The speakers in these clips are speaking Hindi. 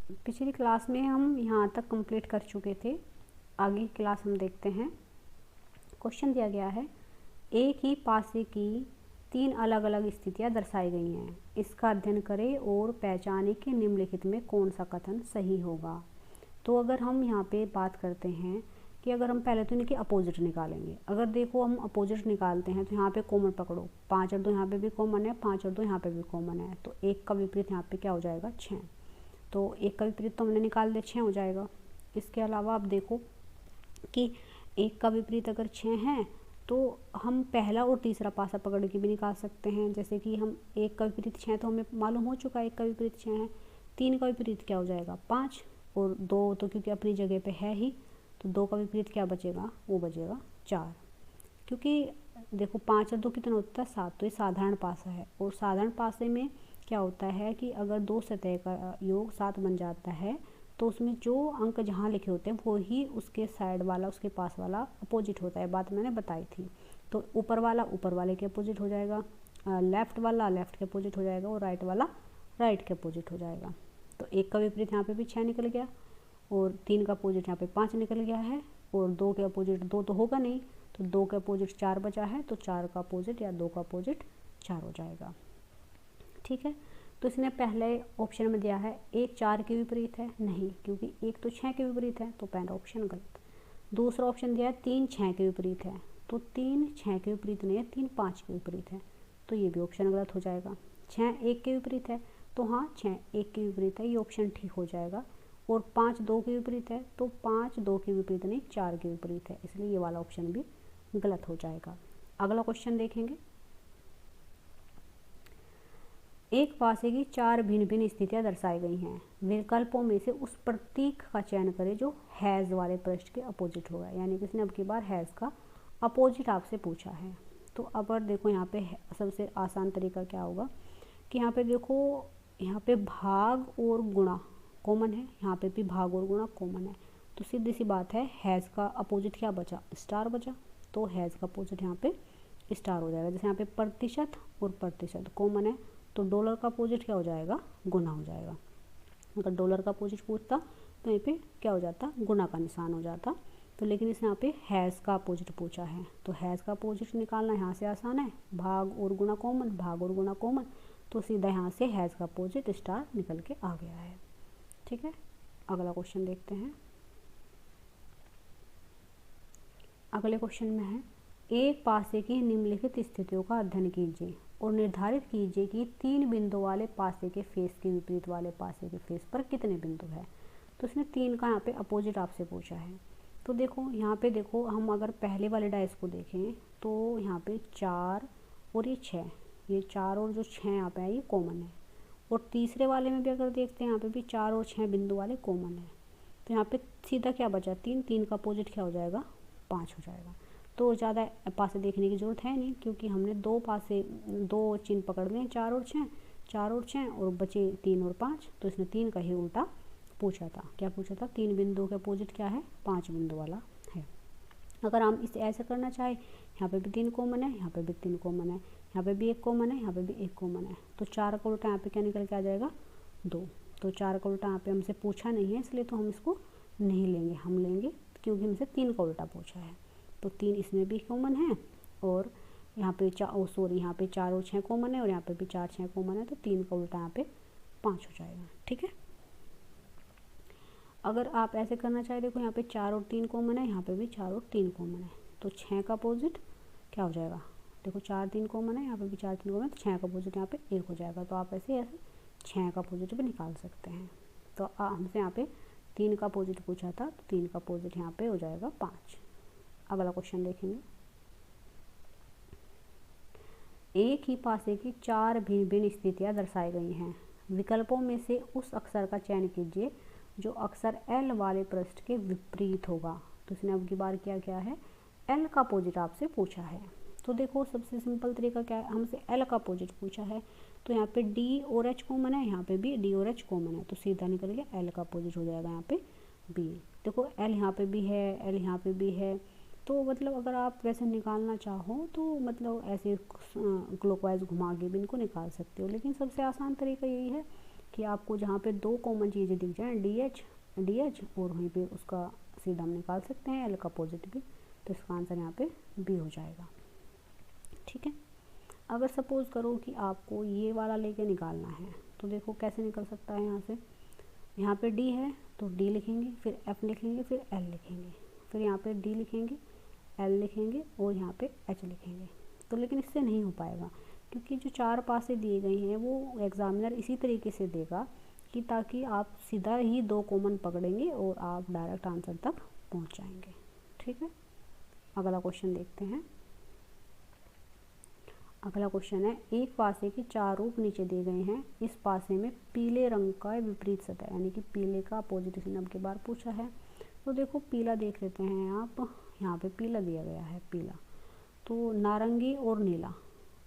पिछली क्लास में हम यहाँ तक कंप्लीट कर चुके थे। आगे की क्लास हम देखते हैं। क्वेश्चन दिया गया है, एक ही पासे की 3 अलग अलग स्थितियाँ दर्शाई गई हैं। इसका अध्ययन करें और पहचानें कि निम्नलिखित में कौन सा कथन सही होगा। तो अगर हम यहाँ पे बात करते हैं कि अगर हम पहले तो इनके अपोजिट निकालेंगे। अगर देखो हम अपोजिट निकालते हैं तो यहाँ पे कॉमन पकड़ो, 5 और 2 यहाँ पे भी कॉमन है, 5 और 2 यहाँ पे भी कॉमन है, तो 1 का विपरीत यहाँ पे क्या हो जाएगा, 6। तो 1 का विपरीत तो हमने निकाल दिया, 6 हो जाएगा। इसके अलावा आप देखो कि 1 का विपरीत अगर 6 है तो हम पहला और तीसरा पासा पकड़ के भी निकाल सकते हैं। जैसे कि हम 1 का विपरीत 6 तो हमें मालूम हो चुका है, 1 का विपरीत 6 है। 3 का विपरीत क्या हो जाएगा, 5, और 2 तो क्योंकि अपनी जगह पे है ही, तो 2 का विपरीत क्या बचेगा, वो बचेगा 4। क्योंकि देखो 5 और 2 कितना होता है, 7, तो ये साधारण पासा है। और साधारण पासे में क्या होता है कि अगर 2 सतह का योग 7 बन जाता है तो उसमें जो अंक जहाँ लिखे होते हैं वो ही उसके साइड वाला, उसके पास वाला अपोजिट होता है। बात मैंने बताई थी। तो ऊपर वाला ऊपर वाले के अपोजिट हो जाएगा, लेफ्ट वाला लेफ्ट के अपोजिट हो जाएगा, और राइट वाला राइट के अपोजिट हो जाएगा। तो 1 का विपरीत यहाँ पे भी 6 निकल गया, और 3 का अपोजिट यहाँ पे 5 निकल गया है, और 2 के अपोजिट 2 तो होगा नहीं, तो 2 के अपोजिट 4 बचा है, तो 4 का अपोजिट या 2 का अपोजिट 4 हो जाएगा। ठीक है। तो इसने पहले ऑप्शन में दिया है 1 4 के विपरीत है, नहीं, क्योंकि 1 तो 6 के विपरीत है, तो पहला ऑप्शन गलत। दूसरा ऑप्शन दिया है 3 6 के विपरीत है, तो 3 6 के विपरीत नहीं है, 3 5 के विपरीत है, तो ये भी ऑप्शन गलत हो जाएगा। 6 1 के विपरीत है, तो हाँ 6 1 के विपरीत है, ये ऑप्शन ठीक हो जाएगा। और 5 2 के विपरीत है, तो 5 2 के विपरीत नहीं, 4 के विपरीत है, इसलिए ये वाला ऑप्शन भी गलत हो जाएगा। अगला क्वेश्चन देखेंगे। एक पासे की 4 भिन्न भिन्न स्थितियां दर्शाई गई हैं। विकल्पों में से उस प्रतीक का चयन करें जो हैज़ वाले पृष्ठ के अपोजिट होगा। यानी कि इसने अब की बार हैज़ का अपोजिट आपसे पूछा है। तो अब देखो यहाँ पे सबसे आसान तरीका क्या होगा कि यहाँ पे देखो, यहाँ पे भाग और गुणा कॉमन है, यहाँ पे भी भाग और गुणा कॉमन है, तो सीधी सी बात है हैज़ का अपोजिट क्या बचा, स्टार बचा, तो हैज़ का अपोजिट यहाँ पे स्टार हो जाएगा। जैसे यहाँ पे प्रतिशत और प्रतिशत कॉमन है, तो डॉलर का अपोजिट क्या हो जाएगा, गुना हो जाएगा। अगर डॉलर का अपोजिट पूछता तो यहाँ पे क्या हो जाता, गुना का निशान हो जाता। तो लेकिन इसने यहाँ पे हैज़ का अपोजिट पूछा है, तो हैज़ का अपोजिट निकालना यहाँ से आसान है, भाग और गुना कॉमन, भाग और गुना कॉमन, तो सीधा यहाँ से हैज़ का अपोजिट स्टार निकल के आ गया है। ठीक है। अगला क्वेश्चन देखते हैं। अगले क्वेश्चन में है, एक पासे की निम्नलिखित स्थितियों का अध्ययन कीजिए और निर्धारित कीजिए कि 3 बिंदु वाले पासे के फेस के विपरीत वाले पासे के फेस पर कितने बिंदु है। तो इसने 3 का यहाँ पे अपोजिट आपसे पूछा है। तो देखो यहाँ पे देखो, हम अगर पहले वाले डाइस को देखें तो यहाँ पे 4 और ये 6, ये 4 और जो 6 यहाँ पे है ये कॉमन है। और तीसरे वाले में भी अगर देखते हैं, यहाँ पे भी 4 और 6 बिंदु वाले कॉमन है। तो यहाँ पे सीधा क्या बचा, 3, 3 का अपोजिट क्या हो जाएगा, 5 हो जाएगा। तो ज़्यादा पासे देखने की ज़रूरत है नहीं, क्योंकि हमने 2 पासे 2 चिन्ह पकड़ लिए, 4 और 6, 4 और 6, और बचे 3 और 5। तो इसने 3 का ही उल्टा पूछा था। क्या पूछा था, 3 बिंदु के अपोजिट क्या है, 5 बिंदु वाला है। अगर हम इसे ऐसे करना चाहें, यहाँ पे भी 3 कॉमन है, यहाँ पे भी 3 कॉमन है, यहाँ पे भी 1 कॉमन है, यहाँ पे भी 1 कॉमन है, तो 4 का उल्टा यहाँ पे क्या निकल के आ जाएगा, 2। तो 4 का उल्टा यहाँ पे हमसे पूछा नहीं है, इसलिए तो हम इसको नहीं लेंगे, हम लेंगे क्योंकि हमसे 3 का उल्टा पूछा है। तो 3 इसमें भी कॉमन है, और यहाँ पे यहाँ पे 4 और 6 कॉमन है, और यहाँ पे भी 4 6 कॉमन है, तो 3 का उल्टा यहाँ पे 5 हो जाएगा। ठीक है। अगर आप ऐसे करना चाहे, देखो यहाँ पे 4 और 3 कॉमन है, यहाँ पे भी 4 और 3 कॉमन है, तो 6 का अपोजिट क्या हो जाएगा, देखो 4 3 कॉमन है, यहाँ पे भी 4 3 कॉमन है, तो 6 का अपोजिट यहाँ पे 1 हो जाएगा। तो आप ऐसे 6 का अपोजिट भी निकाल सकते हैं। तो हमसे यहाँ पे 3 का अपोजिट पूछा था, तो 3 का अपोजिट यहाँ पे हो जाएगा 5। अगला क्वेश्चन देखेंगे। एक ही पासे की 4 भिन्न भिन्न स्थितियां दर्शाई गई हैं। विकल्पों में से उस अक्षर का चयन कीजिए जो अक्षर एल वाले पृष्ठ के विपरीत होगा। तो इसने अब की बार क्या किया है, एल का अपोजिट आपसे पूछा है। तो देखो सबसे सिंपल तरीका क्या है, हमसे एल का अपोजिट पूछा है, तो यहाँ पे डी और एच कॉमन है, यहाँ पे भी डी और एच कॉमन है, तो सीधा निकल गया एल का अपोजिट हो जाएगा यहाँ पे बी। देखो एल यहाँ पे भी है, एल यहाँ पे भी है, तो मतलब अगर आप वैसे निकालना चाहो तो मतलब ऐसे क्लॉकवाइज घुमा के भी इनको निकाल सकते हो, लेकिन सबसे आसान तरीका यही है कि आपको जहाँ पे दो कॉमन चीज़ें दिख जाएँ, डी एच और वहीं पे उसका सीधा हम निकाल सकते हैं एल का अपोजिट भी, तो इसका आंसर यहाँ पे बी हो जाएगा। ठीक है, अगर सपोज़ करो कि आपको ये वाला लेके निकालना है तो देखो कैसे निकल सकता है। यहाँ से यहाँ पे डी है तो डी लिखेंगे, फिर एफ लिखेंगे, फिर एल लिखेंगे, फिर यहाँ पे डी लिखेंगे, एल लिखेंगे और यहाँ पे एच लिखेंगे। तो लेकिन इससे नहीं हो पाएगा क्योंकि जो चार पासे दिए गए हैं वो एग्जामिनर इसी तरीके से देगा कि ताकि आप सीधा ही दो कॉमन पकड़ेंगे और आप डायरेक्ट आंसर तक पहुँच जाएंगे। ठीक है, अगला क्वेश्चन देखते हैं। अगला क्वेश्चन है, एक पासे के चार रूप नीचे दिए गए हैं, इस पासे में पीले रंग का विपरीत सतह यानी कि पीले का अपोजिट इसने अब के बार पूछा है। तो देखो पीला देख लेते हैं आप, यहाँ पे पीला दिया गया है पीला, तो नारंगी और नीला,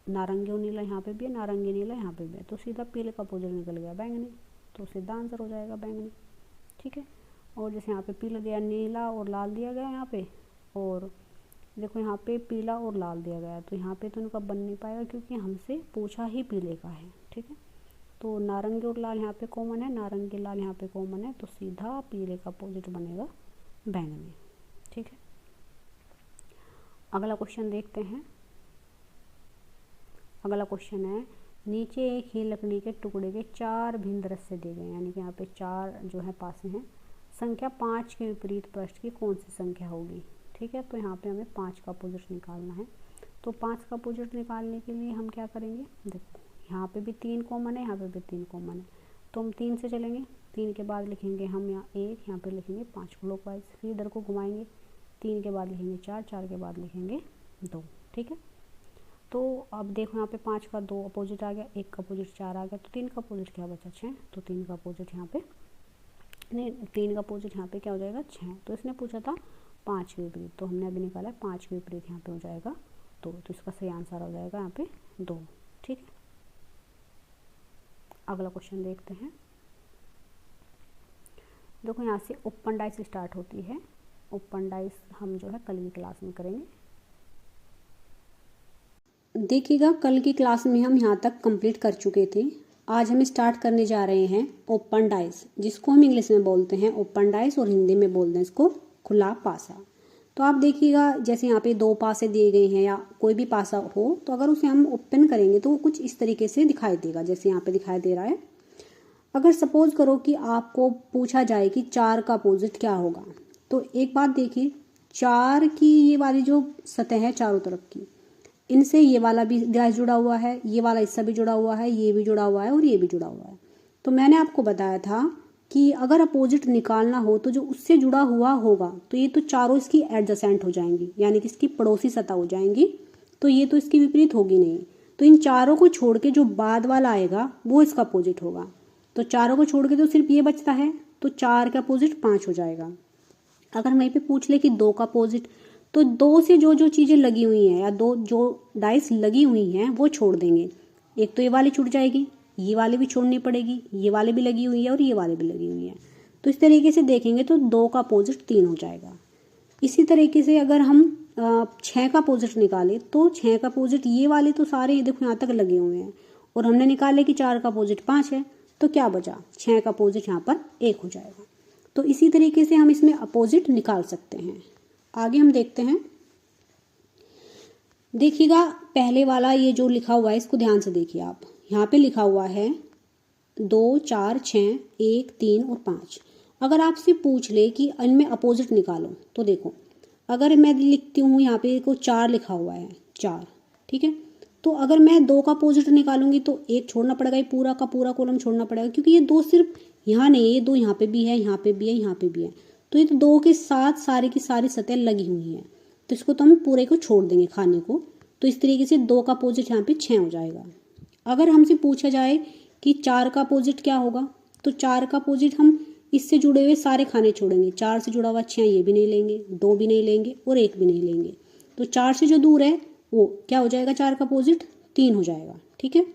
नारंगी और नीला यहाँ पे भी है, नारंगी नीला यहाँ पे भी है, तो सीधा पीले का अपोजिट निकल गया बैंगनी, तो सीधा आंसर हो जाएगा बैंगनी। ठीक है, और जैसे यहाँ पे पीला दिया, नीला और लाल दिया गया यहाँ पे, और देखो यहाँ पे पीला और लाल दिया गया है, तो यहाँ पे तो इनका बन नहीं पाएगा क्योंकि हमसे पूछा ही पीले का है। ठीक है, तो नारंगी और लाल यहाँ पे कॉमन है, नारंगी लाल यहाँ पे कॉमन है, तो सीधा पीले का अपोजिट बनेगा बैंगनी। ठीक है, अगला क्वेश्चन देखते हैं। अगला क्वेश्चन है, नीचे एक ही लकड़ी के टुकड़े के चार भिन्न दृश्य दिए गए, यानी कि यहाँ पे चार जो है पासे हैं, संख्या 5 के विपरीत पृष्ठ की कौन सी संख्या होगी। ठीक है, तो यहाँ पे हमें 5 का अपोजिट निकालना है। तो 5 का अपोजिट निकालने के लिए हम क्या करेंगे, देखो यहाँ पे भी 3 कॉमन है, यहाँ पे भी 3 कॉमन है, तो हम 3 से चलेंगे, 3 के बाद लिखेंगे हम यहाँ 1, यहाँ पे लिखेंगे 5 क्लॉकवाइज, फिर इधर को घुमाएंगे, 3 के बाद लिखेंगे 4, 4 के बाद लिखेंगे 2। ठीक है, तो अब देखो यहाँ पे 5 का 2 अपोजिट आ गया, 1 का अपोजिट 4 आ गया, तो 3 का अपोजिट क्या बचा 6, तो 3 का अपोजिट यहाँ पे नहीं, 3 का अपोजिट यहाँ पे क्या हो जाएगा 6। तो इसने पूछा था 5 के विपरीत, तो हमने अभी निकाला 5 के विपरीत यहाँ पे हो जाएगा 2, तो इसका सही आंसर हो जाएगा यहाँ पे 2। ठीक है, अगला क्वेश्चन देखते हैं। देखो यहाँ से ओपन डाइस स्टार्ट होती है, ओपन डाइस हम जो है कल की क्लास में करेंगे। देखिएगा कल की क्लास में हम यहाँ तक कंप्लीट कर चुके थे, आज हम स्टार्ट करने जा रहे हैं ओपन डाइस, जिसको हम इंग्लिश में बोलते हैं ओपन डाइस और हिंदी में बोलते हैं इसको खुला पासा। तो आप देखिएगा जैसे यहाँ पे 2 पासे दिए गए हैं या कोई भी पासा हो, तो अगर उसे हम ओपन करेंगे तो कुछ इस तरीके से दिखाई देगा, जैसे यहाँ पे दिखाई दे रहा है। अगर सपोज करो कि आपको पूछा जाए कि 4 का अपोजिट क्या होगा, तो एक बात देखिए, 4 की ये वाली जो सतह है चारों तरफ की, इनसे ये वाला भी डाइस जुड़ा हुआ है, ये वाला इससे भी जुड़ा हुआ है, ये भी जुड़ा हुआ है और ये भी जुड़ा हुआ है। तो मैंने आपको बताया था कि अगर अपोजिट निकालना हो तो जो उससे जुड़ा हुआ होगा तो ये तो चारों इसकी एडजेसेंट हो जाएंगी, यानी कि इसकी पड़ोसी सतह हो जाएंगी, तो ये तो इसकी विपरीत होगी नहीं। तो इन चारों को छोड़ के जो बाद वाला आएगा वो इसका अपोजिट होगा। तो चारों को छोड़ के तो सिर्फ ये बचता है, तो 4 का अपोजिट 5 हो जाएगा। अगर वहीं पे पूछ ले कि 2 का अपोजिट, तो 2 से जो जो चीज़ें लगी हुई हैं या 2 जो डाइस लगी हुई हैं वो छोड़ देंगे। एक तो ये वाली छूट जाएगी, ये वाली भी छोड़नी पड़ेगी, ये वाली भी लगी हुई है और ये वाली भी लगी हुई है। तो इस तरीके से देखेंगे तो 2 का अपोजिट 3 हो जाएगा। इसी तरीके से अगर हम 6 का अपोजिट निकालें तो 6 का अपोजिट ये वाले तो सारे ये देखो यहाँ तक लगे हुए हैं, और हमने निकाले कि 4 का अपोजिट 5 है, तो क्या बचा 6 का अपोजिट यहाँ पर 1 हो जाएगा। तो इसी तरीके से हम इसमें अपोजिट निकाल सकते हैं। आगे हम देखते हैं। देखिएगा पहले वाला ये जो लिखा हुआ है इसको ध्यान से देखिए आप, यहाँ पे लिखा हुआ है 2, 4, 6, 1, 3 और 5। अगर आपसे पूछ ले कि इनमें अपोजिट निकालो, तो देखो अगर मैं लिखती हूँ यहाँ पे को 4 लिखा हुआ है 4, ठीक है, तो अगर मैं 2 का अपोजिट निकालूंगी तो 1 छोड़ना पड़ेगा, ये पूरा का पूरा कॉलम छोड़ना पड़ेगा, क्योंकि ये 2 सिर्फ यहाँ नहीं है, ये 2 यहाँ पे भी है, यहाँ पे भी है, यहाँ पे भी है, तो ये तो 2 के साथ सारी की सारी सतह लगी हुई हैं, तो इसको तो हम पूरे को छोड़ देंगे खाने को। तो इस तरीके से 2 का अपोजिट यहाँ पे 6 हो जाएगा। अगर हमसे पूछा जाए कि 4 का अपोजिट क्या होगा, तो 4 का अपोजिट हम इससे जुड़े हुए सारे खाने छोड़ेंगे। 4 से जुड़ा हुआ 6 ये भी नहीं लेंगे, 2 भी नहीं लेंगे और 1 भी नहीं लेंगे, तो 4 से जो दूर है वो क्या हो जाएगा, 4 का अपोजिट 3 हो जाएगा। ठीक है,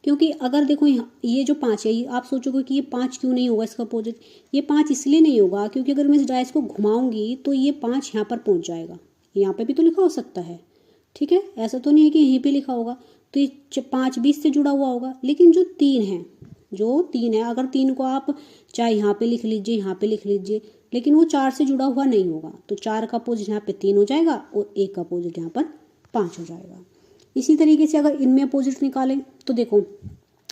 क्योंकि अगर देखो ये जो 5 है, आप सोचोगे कि ये 5 क्यों नहीं होगा इसका अपोजिट, ये 5 इसलिए नहीं होगा क्योंकि अगर मैं इस डाइस को घुमाऊंगी तो ये 5 यहाँ पर पहुँच जाएगा, यहाँ पे भी तो लिखा हो सकता है, ठीक है, ऐसा तो नहीं है कि यहीं पे लिखा होगा, तो ये 5 20 से जुड़ा हुआ होगा, लेकिन जो 3 है जो 3 है, अगर 3 को आप चाहे यहाँ पे लिख लीजिए, यहाँ पे लिख लीजिए, लेकिन वो 4 से जुड़ा हुआ नहीं होगा। तो 4 का अपोजिट यहाँ पे 3 हो जाएगा और 1 का अपोजिट यहाँ पर 5 हो जाएगा। इसी तरीके से अगर इनमें अपोजिट निकालें तो देखो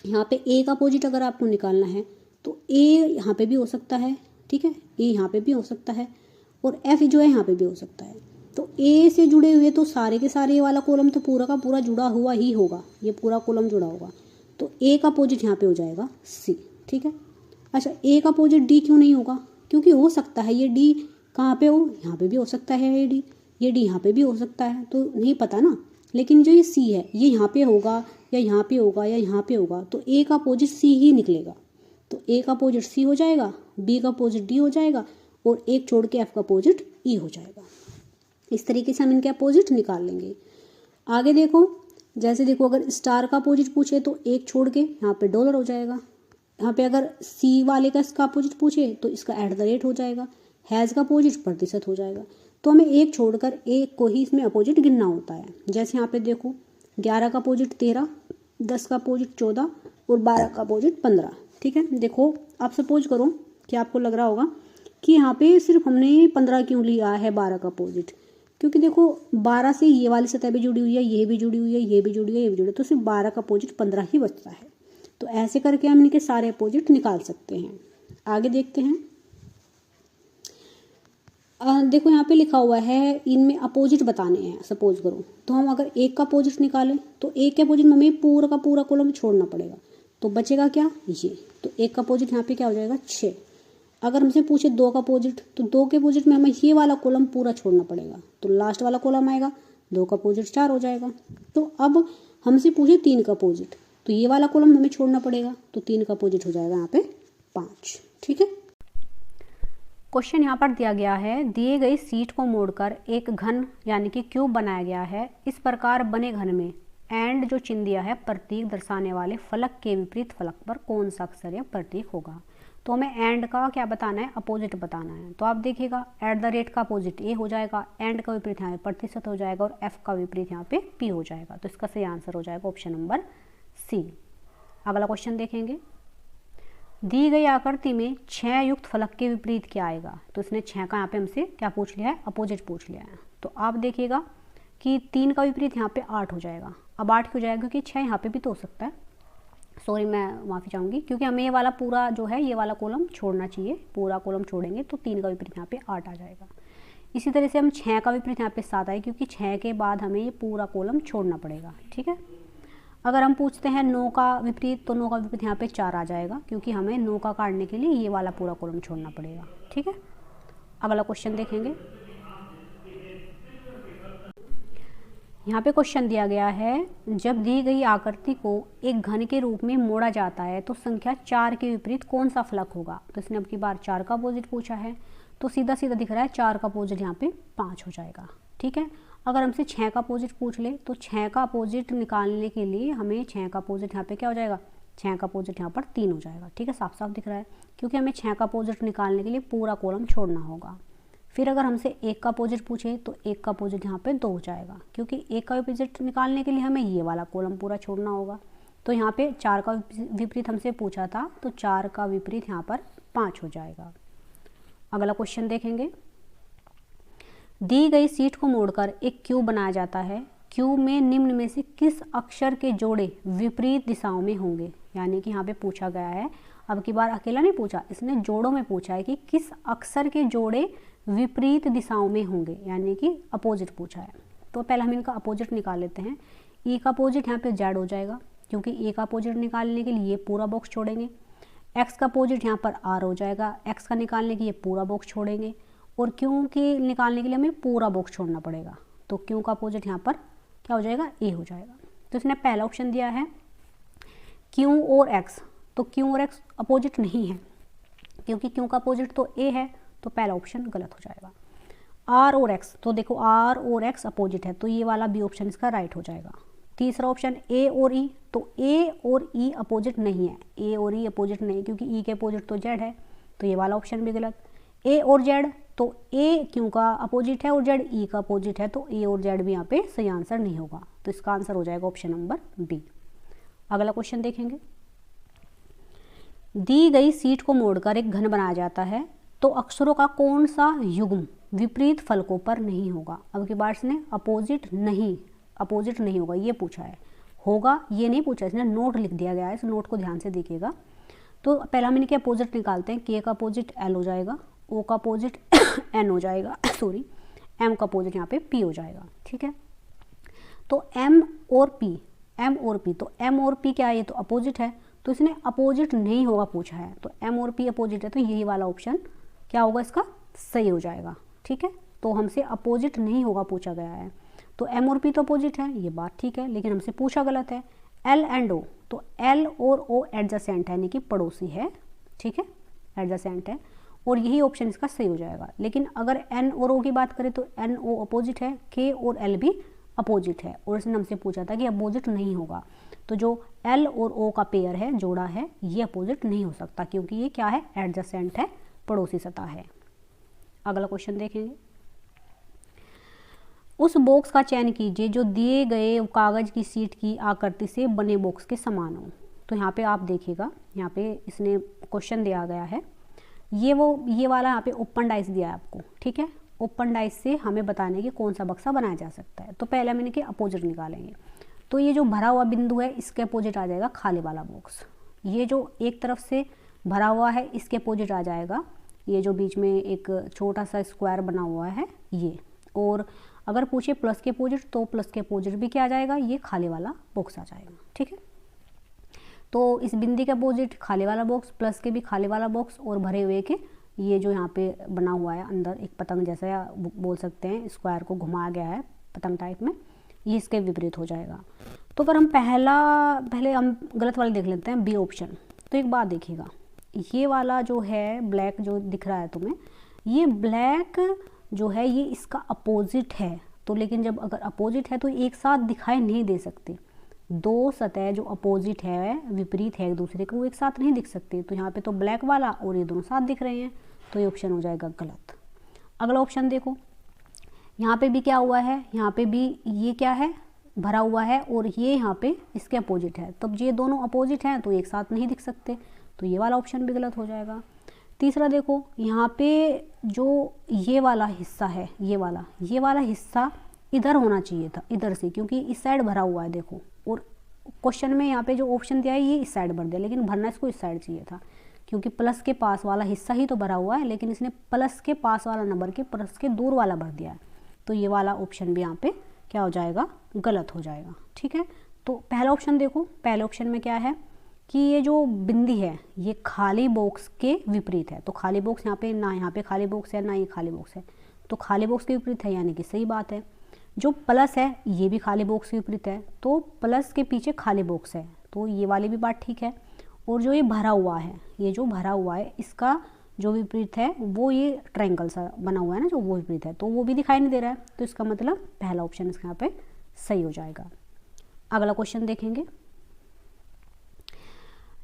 यहाँ पे ए का अपोजिट अगर आपको निकालना है तो ए यहाँ पे भी हो सकता है, ठीक है, ए यहाँ पे भी हो सकता है और एफ जो है यहाँ पे भी हो सकता है। तो ए से जुड़े हुए तो सारे के सारे ये वाला कॉलम तो पूरा का पूरा जुड़ा हुआ ही होगा, ये पूरा कॉलम जुड़ा होगा। तो ए का अपोजिट यहाँ पे हो जाएगा सी, ठीक है। अच्छा, ए का अपोजिट डी क्यों नहीं होगा? क्योंकि हो सकता है ये डी कहाँ पे हो, यहाँ पे भी हो सकता है ये डी यहाँ पे भी हो सकता है, तो नहीं पता ना। लेकिन जो ये सी है ये यहाँ पे होगा या यहाँ पे होगा या यहाँ पे होगा, तो ए का अपोजिट सी ही निकलेगा। तो ए का अपोजिट सी हो जाएगा, बी का अपोजिट डी हो जाएगा और एक छोड़ के एफ का अपोजिट ई हो जाएगा। इस तरीके से हम इनके अपोजिट निकाल लेंगे। आगे देखो, जैसे देखो अगर स्टार का अपोजिट पूछे तो एक छोड़ के यहाँ पे डॉलर हो जाएगा। यहाँ पे अगर सी वाले का इसका अपोजिट पूछे तो इसका @ हो जाएगा, हैज़ का अपोजिट प्रतिशत हो जाएगा। तो हमें एक छोड़कर एक को ही इसमें अपोजिट गिनना होता है। जैसे यहाँ पे देखो 11 का अपोजिट 13, 10 का अपोजिट 14 और 12 का अपोजिट 15, ठीक है। देखो आप सपोज करो कि आपको लग रहा होगा कि यहाँ पे सिर्फ हमने 15 क्यों लिया है 12 का अपोजिट, क्योंकि देखो 12 से ये वाली सतह भी जुड़ी हुई है, ये भी जुड़ी हुई है, ये भी जुड़ी हुई है, ये भी जुड़ी है, तो सिर्फ 12 का अपोजिट 15 ही बचता है। तो ऐसे करके हम इनके सारे अपोजिट निकाल सकते हैं। आगे देखते हैं। देखो यहाँ पे लिखा हुआ है इनमें अपोजिट बताने हैं सपोज करो। तो हम अगर एक का अपोजिट निकालें तो एक के अपोजिट में हमें पूरा का पूरा कॉलम छोड़ना पड़ेगा, तो बचेगा क्या, ये। तो एक का अपोजिट यहाँ पे क्या हो जाएगा 6। अगर हमसे पूछे 2 का अपोजिट तो 2 के अपोजिट में हमें ये वाला कॉलम पूरा छोड़ना पड़ेगा, तो लास्ट वाला कॉलम आएगा, 2 का अपोजिट 4 हो जाएगा। तो अब हमसे पूछे 3 का अपोजिट तो ये वाला कॉलम हमें छोड़ना पड़ेगा, तो 3 का अपोजिट हो जाएगा यहाँ पे 5, ठीक है। क्वेश्चन यहाँ पर दिया गया है, दिए गई शीट को मोड़कर एक घन यानी कि क्यूब बनाया गया है। इस प्रकार बने घन में एंड जो चिन्ह दिया है प्रतीक दर्शाने वाले फलक के विपरीत फलक पर कौन सा अक्षर या प्रतीक होगा। तो हमें एंड का क्या बताना है, अपोजिट बताना है। तो आप देखिएगा @ का अपोजिट ए हो जाएगा, एंड का विपरीत यहाँ पे प्रतिशत हो जाएगा और एफ का विपरीत यहाँ पे पी हो जाएगा। तो इसका सही आंसर हो जाएगा ऑप्शन नंबर सी। अगला क्वेश्चन देखेंगे। दी गई आकृति में 6 युक्त फलक के विपरीत क्या आएगा। तो इसने 6 का यहाँ पे हमसे क्या पूछ लिया है, अपोजिट पूछ लिया है। तो आप देखिएगा कि 3 का विपरीत यहाँ पे 8 हो जाएगा। अब 8 क्यों जाएगा, क्योंकि 6 यहाँ पे भी तो हो सकता है। सॉरी, मैं माफ़ी चाहूँगी, क्योंकि हमें ये वाला पूरा जो है ये वाला कॉलम छोड़ना चाहिए, पूरा कॉलम छोड़ेंगे तो 3 का विपरीत यहाँ पे 8 आ जाएगा। इसी तरह से हम 6 का विपरीत यहाँ पे 7 आए, क्योंकि 6 के बाद हमें ये पूरा कॉलम छोड़ना पड़ेगा, ठीक है। अगर हम पूछते हैं 9 का विपरीत तो 9 का विपरीत यहाँ पे 4 आ जाएगा, क्योंकि हमें 9 का काटने के लिए ये वाला पूरा कॉलम छोड़ना पड़ेगा, ठीक है। अगला क्वेश्चन देखेंगे। यहाँ पे क्वेश्चन दिया गया है, जब दी गई आकृति को एक घन के रूप में मोड़ा जाता है तो संख्या 4 के विपरीत कौन सा फलक होगा। तो इसने अब की बार 4 का अपोजिट पूछा है, तो सीधा सीधा दिख रहा है 4 का अपोजिट यहाँ पे 5 हो जाएगा, ठीक है। अगर हमसे 6 का अपोजिट पूछ ले तो 6 का अपोजिट निकालने के लिए हमें 6 का अपोजिट यहाँ पे क्या हो जाएगा, 6 का अपोजिट यहाँ पर 3 हो जाएगा, ठीक है। साफ साफ दिख रहा है, क्योंकि हमें 6 का अपोजिट निकालने के लिए पूरा कॉलम छोड़ना होगा। फिर अगर हमसे 1 का अपोजिट पूछे तो 1 का अपोजिट यहाँ पे 2 हो जाएगा, क्योंकि 1 का अपोजिट निकालने के लिए हमें ये वाला कॉलम पूरा छोड़ना होगा। तो यहाँ पे 4 का विपरीत हमसे पूछा था, तो 4 का विपरीत यहाँ पर 5 हो जाएगा। अगला क्वेश्चन देखेंगे। दी गई शीट को मोड़कर एक क्यूब बनाया जाता है। क्यूब में निम्न में से किस अक्षर के जोड़े विपरीत दिशाओं में होंगे। यानी कि यहाँ पे पूछा गया है, अब की बार अकेला नहीं पूछा, इसने जोड़ों में पूछा है कि किस अक्षर के जोड़े विपरीत दिशाओं में होंगे, यानी कि अपोजिट पूछा है। तो पहले हम इनका अपोजिट निकाल लेते हैं। ई का अपोजिट यहाँ पे जेड हो जाएगा, क्योंकि ए का अपोजिट निकालने के लिए ये पूरा बॉक्स छोड़ेंगे। एक्स का अपोजिट यहाँ पर आर हो जाएगा, एक्स का निकालने के लिए पूरा बॉक्स छोड़ेंगे, और क्यू के निकालने के लिए हमें पूरा बॉक्स छोड़ना पड़ेगा। तो क्यू का अपोजिट यहाँ पर क्या हो जाएगा, ए हो जाएगा। तो इसने पहला ऑप्शन दिया है क्यू और एक्स, तो क्यू और एक्स अपोजिट नहीं है, क्योंकि क्यू का अपोजिट तो ए है, तो पहला ऑप्शन गलत हो जाएगा। आर और एक्स, तो देखो आर और एक्स अपोजिट है, तो ये वाला बी ऑप्शन इसका राइट हो जाएगा। तीसरा ऑप्शन ए और ई, तो ए और ई अपोजिट नहीं है, ए और ई अपोजिट नहीं, क्योंकि ई के अपोजिट तो जेड है, तो ये वाला ऑप्शन भी गलत। ए और जेड, तो ए क्यू का अपोजिट है और जेड ई का अपोजिट है, तो ए और जेड भी यहाँ पे सही आंसर नहीं होगा, तो इसका आंसर हो जाएगा ऑप्शन नंबर बी। अगला क्वेश्चन देखेंगे। दी गई शीट को मोड़कर एक घन बनाया जाता है तो अक्षरों का कौन सा युग्म विपरीत फलकों पर नहीं होगा। अब की बार इसने अपोजिट नहीं होगा ये पूछा है, होगा ये नहीं पूछा, इसने नोट लिख दिया गया है, इस नोट को ध्यान से देखिएगा। तो पहला मैंने क्या अपोजिट निकालते हैं, के का अपोजिट एल हो जाएगा, ओ का अपोजिट एन हो जाएगा, सॉरी एम का अपोजिट यहाँ पे पी हो जाएगा, ठीक है। तो एम और पी, तो एम और पी क्या है, ये तो अपोजिट है, तो इसने अपोजिट नहीं होगा पूछा है, तो एम और पी अपोजिट है, तो यही वाला ऑप्शन क्या होगा इसका सही हो जाएगा, ठीक है। तो हमसे अपोजिट नहीं होगा पूछा गया है, तो एम और पी तो अपोजिट है, ये बात ठीक है, लेकिन हमसे पूछा गलत है। एल एंड ओ, तो एल और ओ एडजेसेंट है, यानी कि पड़ोसी है, ठीक है, एडजेसेंट है, और यही ऑप्शन इसका सही हो जाएगा। लेकिन अगर एन और ओ की बात करें तो एन ओ अपोजिट है, के और एल भी अपोजिट है, और इसने हमसे पूछा था कि अपोजिट नहीं होगा, तो जो एल और ओ का पेयर है, जोड़ा है, ये अपोजिट नहीं हो सकता क्योंकि ये क्या है, एडजेसेंट है, पड़ोसी सतह है। अगला क्वेश्चन देखेंगे। उस बॉक्स का चयन कीजिए जो दिए गए कागज की शीट की आकृति से बने बॉक्स के समान हो। तो यहाँ पे आप देखिएगा, यहाँ पे इसने क्वेश्चन दिया गया है, ये वाला यहाँ पे ओपन डाइस दिया है आपको, ठीक है। ओपन डाइस से हमें बताने की कौन सा बक्सा बनाया जा सकता है। तो पहले मैंने कि अपोजिट निकालेंगे, तो ये जो भरा हुआ बिंदु है इसके अपोजिट आ जाएगा खाली वाला बॉक्स। ये जो एक तरफ से भरा हुआ है इसके अपोजिट आ जाएगा ये जो बीच में एक छोटा सा स्क्वायर बना हुआ है ये। और अगर पूछे प्लस के अपोजिट तो प्लस के अपोजिट भी क्या आ जाएगा, ये खाली वाला बॉक्स आ जाएगा, ठीक है। तो इस बिंदी के अपोजिट खाली वाला बॉक्स, प्लस के भी खाली वाला बॉक्स, और भरे हुए के ये जो यहाँ पे बना हुआ है अंदर एक पतंग जैसा बोल सकते हैं, स्क्वायर को घुमाया गया है पतंग टाइप में, ये इसके विपरीत हो जाएगा। तो अगर हम पहले हम गलत वाले देख लेते हैं, बी ऑप्शन। तो एक बात देखिएगा, ये वाला जो है ब्लैक जो दिख रहा है तुम्हें, ये ब्लैक जो है ये इसका अपोजिट है, तो लेकिन जब अगर अपोजिट है तो एक साथ दिखाई नहीं दे सकते। दो सतह जो अपोजिट है, विपरीत है एक दूसरे के, वो एक साथ नहीं दिख सकते। तो यहाँ पे तो ब्लैक वाला और ये दोनों साथ दिख रहे हैं, तो ये ऑप्शन हो जाएगा गलत। अगला ऑप्शन देखो, यहाँ पे भी क्या हुआ है, यहाँ पे भी ये क्या है, भरा हुआ है, और ये यहाँ पे इसके अपोजिट है। तब ये दोनों अपोजिट हैं तो एक साथ नहीं दिख सकते, तो ये वाला ऑप्शन भी गलत हो जाएगा। तीसरा देखो, यहाँ पे जो ये वाला हिस्सा है, ये वाला हिस्सा इधर होना चाहिए था, इधर से, क्योंकि इस साइड भरा हुआ है देखो, और क्वेश्चन में यहाँ पे जो ऑप्शन दिया है ये इस साइड भर दिया, लेकिन भरना इसको इस साइड चाहिए था, क्योंकि प्लस के पास वाला हिस्सा ही तो भरा हुआ है, लेकिन इसने प्लस के पास वाला न भर के प्लस के दूर वाला भर दिया है। तो ये वाला ऑप्शन भी यहाँ पे क्या हो जाएगा, गलत हो जाएगा, ठीक है। तो पहला ऑप्शन देखो, पहले ऑप्शन में क्या है कि ये जो बिंदी है ये खाली बॉक्स के विपरीत है, तो खाली बॉक्स यहाँ पे ना, यहाँ पे खाली बॉक्स है ना ये खाली बॉक्स है, तो खाली बॉक्स के विपरीत है, यानी कि सही बात है। जो प्लस है ये भी खाली बॉक्स के विपरीत है, तो प्लस के पीछे खाली बॉक्स है, तो ये वाली भी बात ठीक है। और जो ये भरा हुआ है, ये जो भरा हुआ है इसका जो विपरीत है वो ये ट्रायंगल सा बना हुआ है ना, जो वो विपरीत है, तो वो भी दिखाई नहीं दे रहा है, तो इसका मतलब पहला ऑप्शन इसका यहाँ पे सही हो जाएगा। अगला क्वेश्चन देखेंगे,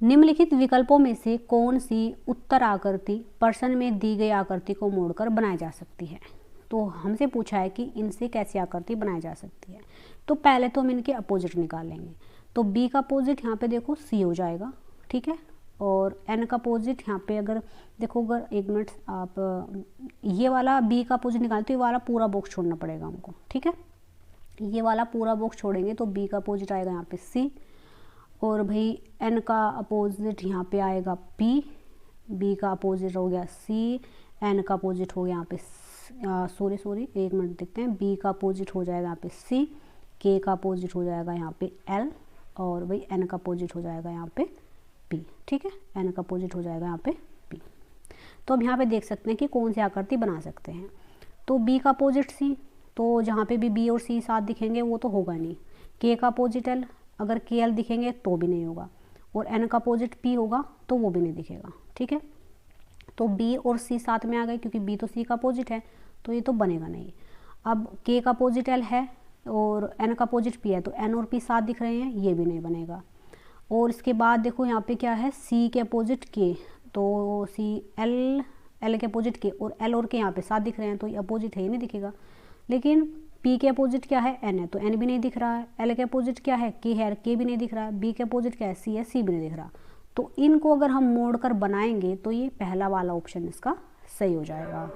निम्नलिखित विकल्पों में से कौन सी उत्तर आकृति प्रश्न में दी गई आकृति को मोड़कर बनाई जा सकती है। तो हमसे पूछा है कि इनसे कैसी आकृति बनाई जा सकती है। तो पहले तो हम इनके अपोजिट निकालेंगे, तो बी का अपोजिट यहाँ पे देखो सी हो जाएगा, ठीक है। और एन का अपोजिट यहाँ पे अगर देखो, अगर एक मिनट आप ये वाला बी का अपोजिट निकालते हो, ये वाला पूरा बॉक्स छोड़ना पड़ेगा हमको, ठीक है। ये वाला पूरा बॉक्स छोड़ेंगे तो बी का अपोजिट आएगा यहाँ पे सी, और भाई एन का अपोजिट यहाँ पे आएगा पी, बी का अपोजिट हो गया सी, एन का अपोजिट हो गया यहाँ पे सॉरी एक मिनट देखते हैं, बी का अपोजिट हो जाएगा यहाँ पे सी, के का अपोजिट हो जाएगा यहाँ पे एल, और भाई एन का अपोजिट हो जाएगा यहाँ पे पी, ठीक है। एन का अपोजिट हो जाएगा यहाँ पे पी। तो अब यहाँ पे देख सकते हैं कि कौन सी आकृति बना सकते हैं। तो बी का अपोजिट सी, तो जहाँ पे भी बी और सी साथ दिखेंगे वो तो होगा नहीं। के का अपोजिट एल, अगर के एल दिखेंगे तो भी नहीं होगा, और एन का अपोजिट पी होगा तो वो भी नहीं दिखेगा, ठीक है। तो बी और सी साथ में आ गए, क्योंकि बी तो सी का अपोजिट है, तो ये तो बनेगा नहीं। अब के का अपोजिट एल है और एन का अपोजिट पी है, तो एन और पी साथ दिख रहे हैं, ये भी नहीं बनेगा। और इसके बाद देखो यहाँ पे क्या है, सी के अपोजिट के, तो सी एल के अपोजिट के, और एल और के यहाँ पे साथ दिख रहे हैं, तो ये अपोजिट है, ये नहीं दिखेगा। लेकिन पी के अपोजिट क्या है, एन है, तो एन भी नहीं दिख रहा है। एल के अपोजिट क्या है, के है, के भी नहीं दिख रहा है। बी के अपोजिट क्या है, सी है, सी भी नहीं दिख रहा। तो इनको अगर हम मोड़ कर बनाएंगे तो ये पहला वाला ऑप्शन इसका सही हो जाएगा।